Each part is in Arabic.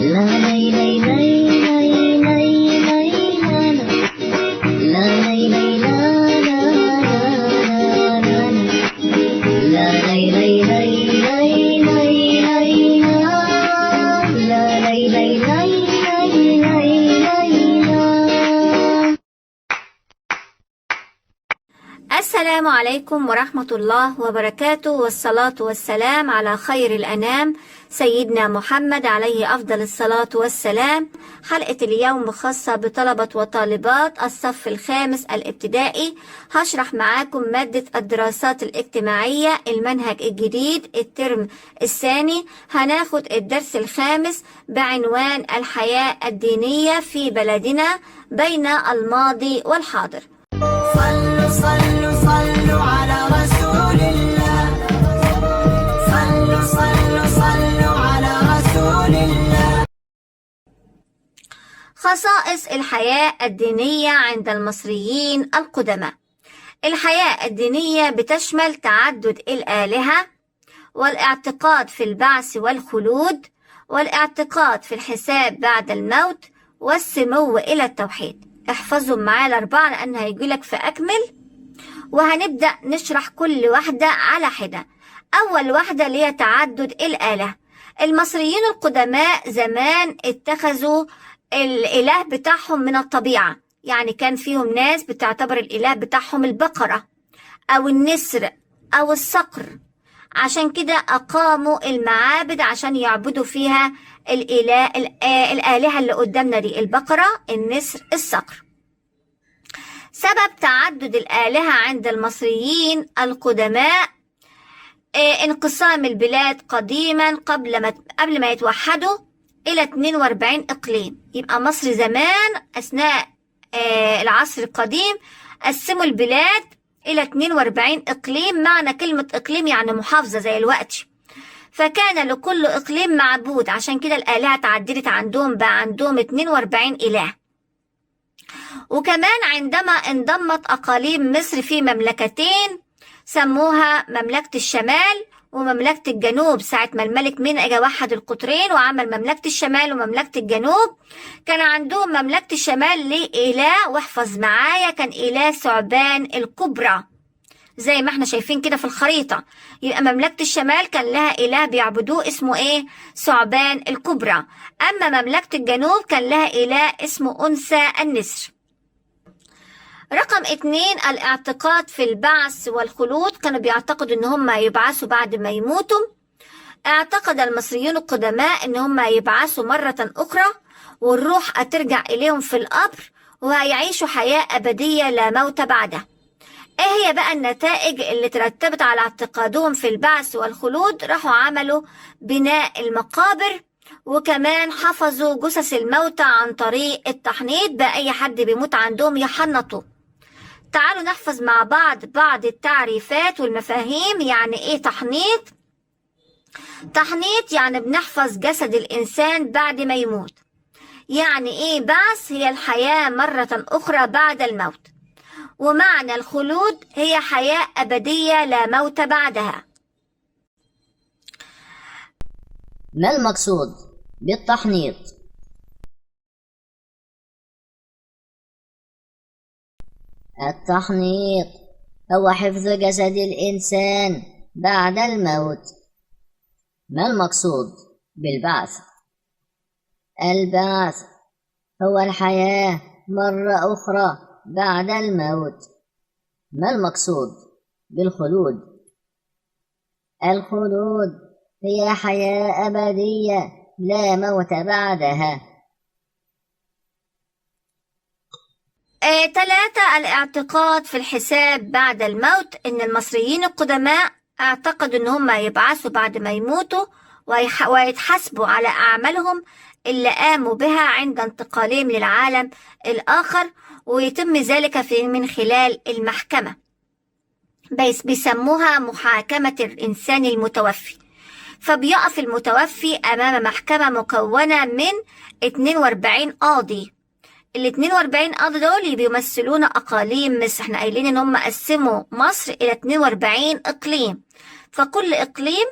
السلام عليكم ورحمة الله وبركاته، والصلاة والسلام على خير الأنام سيدنا محمد عليه أفضل الصلاة والسلام. حلقة اليوم خاصة بطلبة وطالبات الصف الخامس الابتدائي. هشرح معاكم مادة الدراسات الاجتماعية المنهج الجديد الترم الثاني. هناخد الدرس الخامس بعنوان الحياة الدينية في بلدنا بين الماضي والحاضر. صلوا صلوا صلوا على رسول الله، صلوا صلوا صلوا على رسول الله. خصائص الحياة الدينية عند المصريين القدماء. الحياة الدينية بتشمل تعدد الآلهة، والاعتقاد في البعث والخلود، والاعتقاد في الحساب بعد الموت، والسمو إلى التوحيد. احفظهم معايا الأربعة لأن هيجيلك في أكمل، وهنبدأ نشرح كل واحدة على حدة. أول واحدة اللي هي تعدد الآلهة. المصريين القدماء زمان اتخذوا الإله بتاعهم من الطبيعة، يعني كان فيهم ناس بتعتبر الإله بتاعهم البقرة أو النسر أو الصقر، عشان كده أقاموا المعابد عشان يعبدوا فيها الآلهة اللي قدامنا دي، البقرة، النسر، الصقر. سبب تعدد الآلهة عند المصريين القدماء انقسام البلاد قديما قبل ما يتوحدوا إلى 42 إقليم. يبقى مصر زمان أثناء العصر القديم قسموا البلاد إلى 42 إقليم. معنى كلمة إقليم يعني محافظة زي الوقت. فكان لكل إقليم معبود، عشان كده الآلهة تعددت عندهم، بقى عندهم 42 إله. وكمان عندما انضمت أقاليم مصر في مملكتين سموها مملكة الشمال ومملكة الجنوب، ساعة ما الملك مين اجى وحد القطرين وعمل مملكة الشمال ومملكة الجنوب. كان عندهم مملكة الشمال ليه إله، واحفظ معايا، كان إله ثعبان الكبرى زي ما احنا شايفين كده في الخريطة. يبقى مملكة الشمال كان لها إله بيعبدوه اسمه ايه؟ ثعبان الكبرى. أما مملكة الجنوب كان لها إله اسمه أنثى النسر. رقم 2 الاعتقاد في البعث والخلود. كانوا بيعتقدوا ان هم يبعثوا بعد ما يموتوا. اعتقد المصريون القدماء ان هم يبعثوا مرة اخرى، والروح هترجع اليهم في القبر وهيعيشوا حياة ابدية لا موت بعدها. ايه هي بقى النتائج اللي ترتبت على اعتقادهم في البعث والخلود؟ راحوا عملوا بناء المقابر، وكمان حفظوا جثث الموتى عن طريق التحنيط. بقى اي حد بيموت عندهم يحنطوا. تعالوا نحفظ مع بعض التعريفات والمفاهيم. يعني ايه تحنيط؟ تحنيط يعني بنحفظ جسد الإنسان بعد ما يموت. يعني ايه بعث؟ هي الحياة مرة أخرى بعد الموت. ومعنى الخلود هي حياة أبدية لا موت بعدها. ما المقصود بالتحنيط؟ التحنيط هو حفظ جسد الإنسان بعد الموت. ما المقصود بالبعث؟ البعث هو الحياة مرة أخرى بعد الموت. ما المقصود بالخلود؟ الخلود هي حياة أبدية لا موت بعدها. 3 الاعتقاد في الحساب بعد الموت. ان المصريين القدماء اعتقدوا ان هم يبعثوا بعد ما يموتوا ويتحاسبوا على اعمالهم اللي قاموا بها عند انتقالهم للعالم الاخر، ويتم ذلك من خلال المحكمة. بيسموها محاكمة الانسان المتوفي. فبيقف المتوفي امام محكمة مكونة من 42 قاضي. ال 42 قاضي دول بيمثلون أقاليم مصر. احنا قايلين إن هم قسموا مصر إلى 42 إقليم، فكل إقليم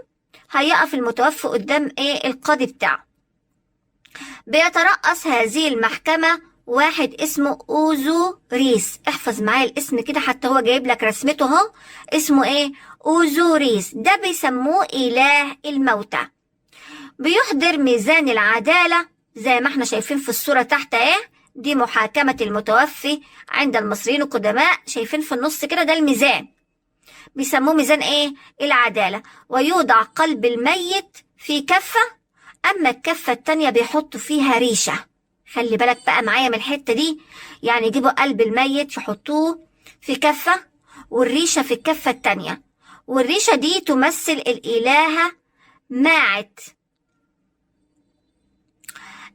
هيقف المتوفي قدام إيه؟ القاضي بتاعه. بيترأس هذه المحكمة واحد اسمه أوزوريس. احفظ معايا الاسم كده، حتى هو جايب لك رسمته اهو. اسمه ايه؟ أوزوريس. ده بيسموه إله الموتى. بيحضر ميزان العدالة زي ما احنا شايفين في الصورة تحت ايه. دي محاكمة المتوفي عند المصريين القدماء. شايفين في النص كده ده الميزان، بيسموه ميزان ايه؟ العدالة. ويوضع قلب الميت في كفة، اما الكفة التانية بيحطوا فيها ريشة. خلي بالك بقى معايا من الحتة دي. يعني يجيبوا قلب الميت يحطوه في كفة، والريشة في الكفة التانية، والريشة دي تمثل الإلهة ماعت،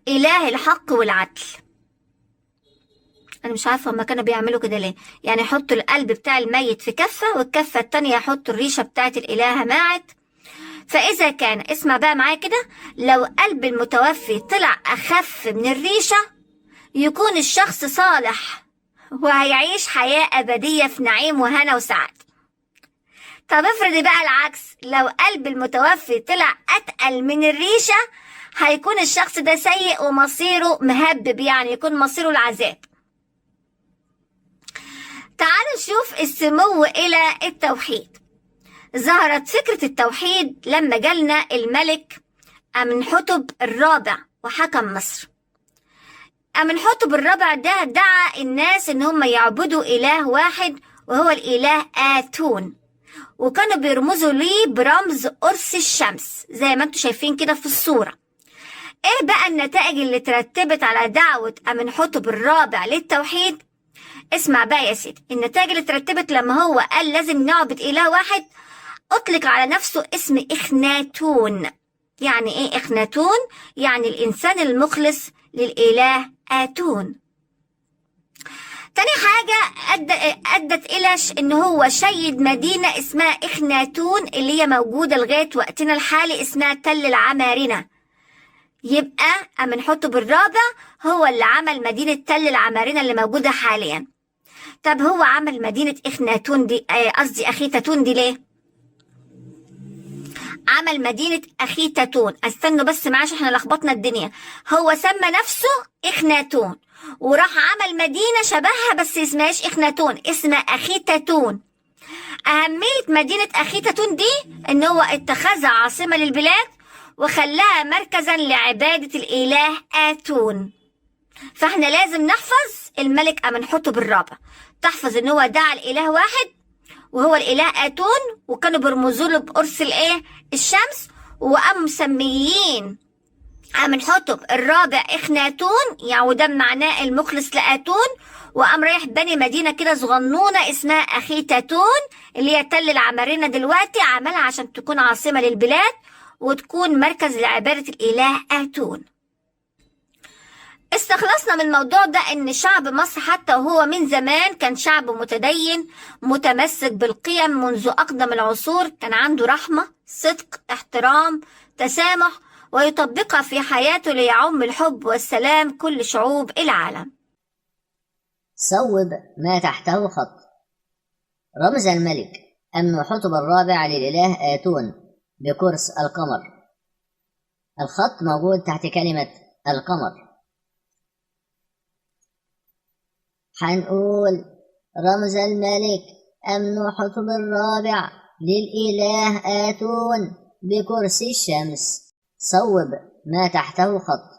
إله الحق والعدل. أنا مش عارفة هما كانوا بيعملوا كده ليه. يعني يحطوا القلب بتاع الميت في كفة، والكفة التانية يحطوا الريشة بتاعت الإلهة ماعت. فإذا كان، اسمع بقى معايا كده، لو قلب المتوفي طلع أخف من الريشة يكون الشخص صالح وهيعيش حياة أبدية في نعيم وهنا وسعادة. طب افرض بقى العكس، لو قلب المتوفي طلع أتقل من الريشة هيكون الشخص ده سيء ومصيره مهبب، يعني يكون مصيره العذاب. تعالوا نشوف السمو إلى التوحيد. ظهرت فكرة التوحيد لما جالنا الملك أمنحتب الرابع وحكم مصر. أمنحتب الرابع ده دعا الناس إن هم يعبدوا إله واحد وهو الإله آتون، وكانوا بيرمزوا ليه برمز قرص الشمس زي ما انتم شايفين كده في الصورة. ايه بقى النتائج اللي ترتبت على دعوة أمنحتب الرابع للتوحيد؟ اسمع بقى يا سيدي. النتائج اللي ترتبت لما هو قال لازم نعبد إله واحد، أطلق على نفسه اسم إخناتون. يعني إيه إخناتون؟ يعني الإنسان المخلص للإله آتون. تاني حاجة أدت إلى إن هو شيد مدينة اسمها إخناتون اللي هي موجودة لغاية وقتنا الحالي، اسمها تل العمارنة. يبقى أمنحتب الرابع هو اللي عمل مدينة تل العمارنة اللي موجودة حاليا. طب هو عمل مدينة إخناتون دي، قصدي أخيتاتون دي، ليه؟ عمل مدينة أخيتاتون. استنوا بس معاش احنا لخبطنا الدنيا. هو سمى نفسه إخناتون وراح عمل مدينة شبهها بس اسمهاش إخناتون، اسمها أخيتاتون. أهمية مدينة أخيتاتون دي إن هو اتخذها عاصمة للبلاد وخلاها مركزا لعبادة الإله آتون. فاحنا لازم نحفظ الملك أمنحتب الرابع، تحفظ إن هو دعا الإله واحد وهو الإله آتون، وكانوا بيرمزوا له بقرص الإيه؟ الشمس، وقاموا مسميين أمنحتب الرابع إخناتون، يعني وده معناه المخلص لآتون. وقام رايح بني مدينة كده صغنونة اسمها أخيتاتون اللي هي تل العمارنة دلوقتي، عملها عشان تكون عاصمة للبلاد وتكون مركز لعبادة الإله آتون. استخلصنا من الموضوع ده ان شعب مصر حتى وهو من زمان كان شعب متدين متمسك بالقيم منذ اقدم العصور، كان عنده رحمة، صدق، احترام، تسامح، ويطبقها في حياته ليعم الحب والسلام كل شعوب العالم. صوب ما تحته خط. رمز الملك أمنحتب الرابع للإله آتون بقرص القمر. الخط موجود تحت كلمة القمر. حنقول رمز الملك أمنحتب الرابع للإله آتون بقرص الشمس. صوب ما تحته خط.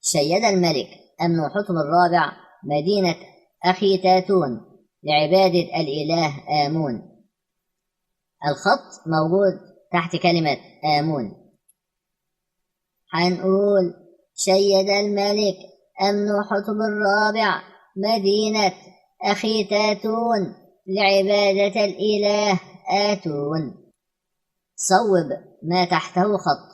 شيد الملك أمنحتب الرابع مدينة أخيتاتون لعبادة الإله آمون. الخط موجود تحت كلمة آمون. حنقول شيد الملك أمنحتب الرابع مدينة أخيتاتون لعبادة الإله آتون. صوب ما تحته خط.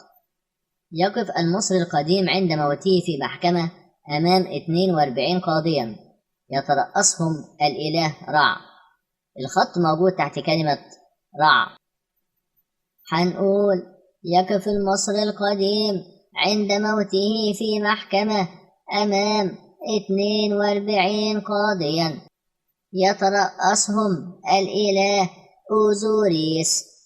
يقف المصري القديم عند موته في محكمة أمام 42 قاضيا يترأسهم الإله رع. الخط موجود تحت كلمة رع. حنقول يقف المصري القديم عند موته في محكمة أمام 42 قاضيا يترأسهم الإله أوزوريس.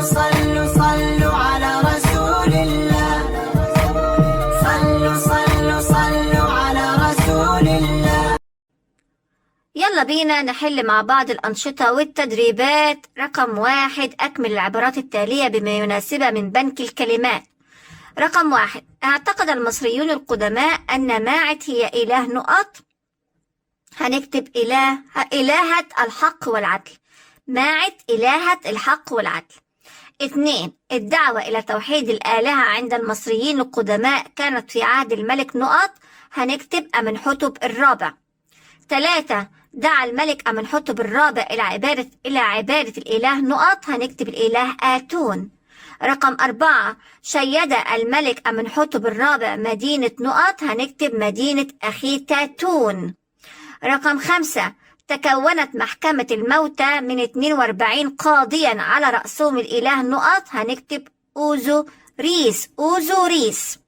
صلوا صلوا على رسول الله. صلوا صلوا صلوا على رسول الله. يلا بينا نحل مع بعض الأنشطة والتدريبات. رقم 1، أكمل العبارات التالية بما يناسبها من بنك الكلمات. رقم 1، اعتقد المصريون القدماء أن ماعت هي إله نقط. هنكتب إلهة الحق والعدل. ماعت إلهة الحق والعدل. 2، الدعوة إلى توحيد الآلهة عند المصريين القدماء كانت في عهد الملك نقط. هنكتب أمنحتب الرابع. 3، دعا الملك أمنحتب الرابع إلى عبادة الإله نقط. هنكتب الإله آتون. رقم 4، شيد الملك أمنحتب الرابع مدينة نقط. هنكتب مدينة أخيتاتون. رقم 5، تكونت محكمة الموتى من 42 قاضيا على رأسهم الإله نقط. هنكتب أوزوريس.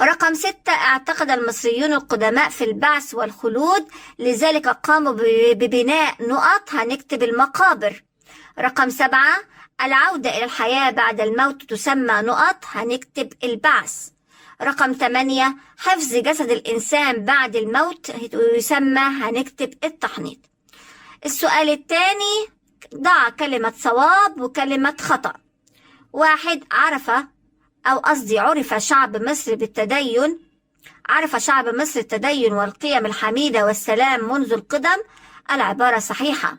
رقم 6، اعتقد المصريون القدماء في البعث والخلود، لذلك قاموا ببناء نقط. هنكتب المقابر. رقم 7، العودة إلى الحياة بعد الموت تسمى نقط. هنكتب البعث. رقم 8، حفظ جسد الإنسان بعد الموت يسمى. هنكتب التحنيط. السؤال الثاني، ضع كلمة صواب وكلمة خطأ. 1، عرف شعب مصر بالتدين. عرف شعب مصر التدين والقيم الحميدة والسلام منذ القدم. العبارة صحيحة.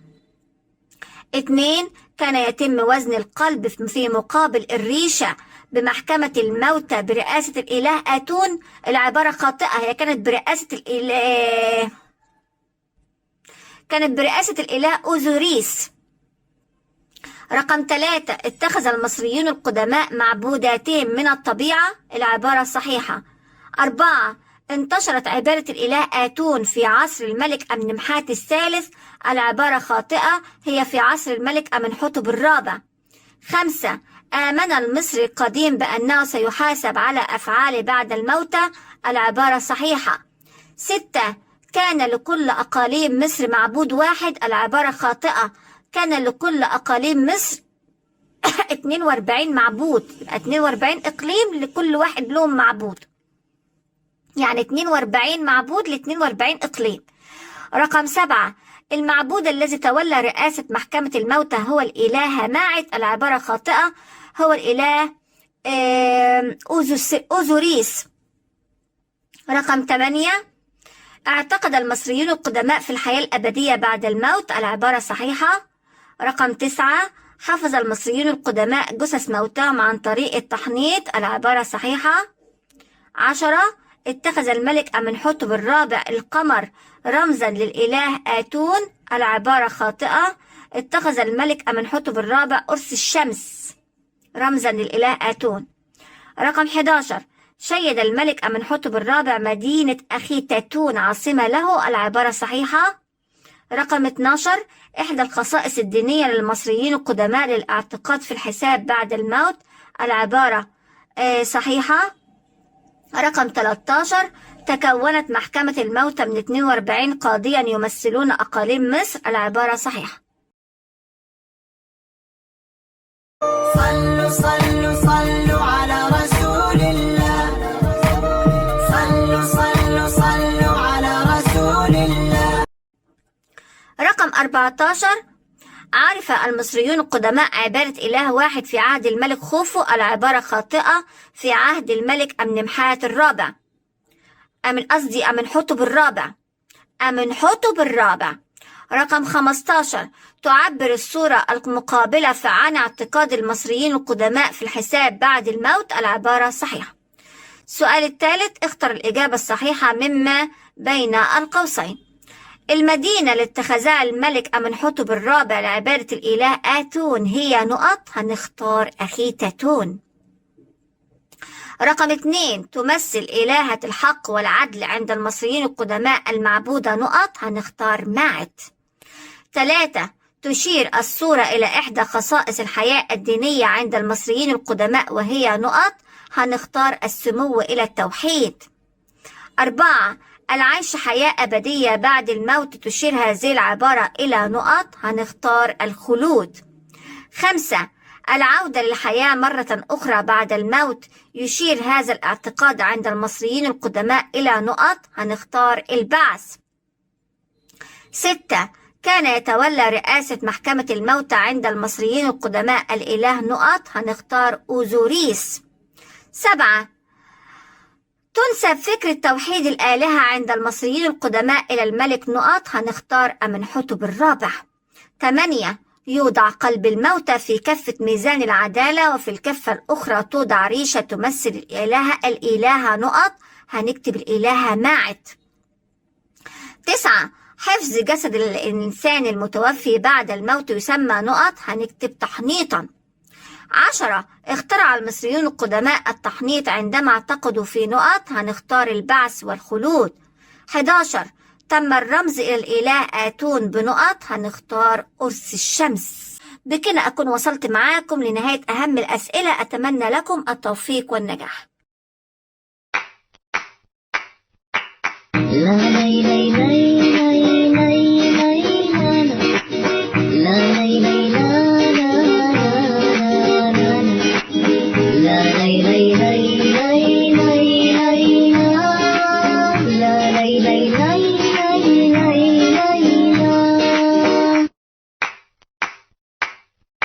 2، كان يتم وزن القلب في مقابل الريشة بمحكمة الموتى برئاسة الإله آتون. العبارة خاطئة، هي كانت برئاسة الإله أوزوريس. رقم 3، اتخذ المصريون القدماء معبوداتهم من الطبيعة. العبارة صحيحة. 4، انتشرت عبادة الإله آتون في عصر الملك أمنمحات الثالث. العبارة خاطئة، هي في عصر الملك أمنحتب الرابع. 5، آمن المصري القديم بأنه سيحاسب على أفعاله بعد الموتى. العبارة صحيحة. 6، كان لكل أقاليم مصر معبود واحد. العبارة خاطئة، كان لكل أقاليم مصر 42 معبود. 42 إقليم لكل واحد لهم معبود، يعني 42 معبود ل 42 إقليم. رقم 7، المعبود الذي تولى رئاسة محكمة الموتى هو الإله ماعت. العبارة خاطئة، هو الإله أوزوريس. رقم 8، اعتقد المصريون القدماء في الحياة الأبدية بعد الموت. العبارة صحيحة. رقم 9، حفظ المصريون القدماء جثث موتاهم عن طريق التحنيط. العبارة صحيحة. 10، اتخذ الملك أمنحتب الرابع القمر رمزا للإله آتون. العبارة خاطئة، اتخذ الملك أمنحتب الرابع قرص الشمس رمزا للإله آتون. رقم 11، شيد الملك أمنحتب الرابع مدينة أخيتاتون عاصمة له. العبارة صحيحة. رقم 12، إحدى الخصائص الدينية للمصريين القدماء للاعتقاد في الحساب بعد الموت. العبارة صحيحة. رقم 13، تكونت محكمة الموتى من 42 قاضيا يمثلون أقاليم مصر. العبارة صحيحة. صلوا صلوا صلوا على رسول الله. صلوا صلوا صلوا على رسول الله. رقم 14، عرف المصريون القدماء عبادة إله واحد في عهد الملك خوفو. العبارة خاطئة، في عهد الملك أمنمحات الرابع. أمنحتب الرابع. رقم 15، تعبر الصورة المقابلة عن اعتقاد المصريين القدماء في الحساب بعد الموت. العبارة صحيحة. السؤال الثالث، اختر الإجابة الصحيحة مما بين القوسين. المدينة اللي اتخذها الملك أمنحتب الرابع لعبادة الإله آتون هي نقط. هنختار أخيتاتون. رقم 2، تمثل إلهة الحق والعدل عند المصريين القدماء المعبودة نقط. هنختار ماعت. 3، تشير الصورة إلى إحدى خصائص الحياة الدينية عند المصريين القدماء وهي نقط. هنختار السمو إلى التوحيد. 4، العيش حياة أبدية بعد الموت تشير هذه العبارة إلى نقط. هنختار الخلود. 5، العودة للحياة مرة أخرى بعد الموت، يشير هذا الاعتقاد عند المصريين القدماء إلى نقط، هنختار البعث. 6. كان يتولى رئاسة محكمة الموتى عند المصريين القدماء الإله نقط، هنختار أوزوريس. 7. تنسب فكرة توحيد الآلهة عند المصريين القدماء إلى الملك نقط، هنختار أمنحتب الرابع. 8. يوضع قلب الموتى في كفة ميزان العدالة، وفي الكفة الأخرى توضع ريشة تمثل الإلهة نقط، هنكتب الإلهة ماعت. 9. حفظ جسد الإنسان المتوفي بعد الموت يسمى نقط، هنكتب تحنيطا. 10. اخترع المصريون القدماء التحنيط عندما اعتقدوا في نقط، هنختار البعث والخلود. 11. تم الرمز إلى الإله آتون بنقط، هنختار أرس الشمس. بكده أكون وصلت معاكم لنهاية أهم الأسئلة، أتمنى لكم التوفيق والنجاح. لا لي لي لي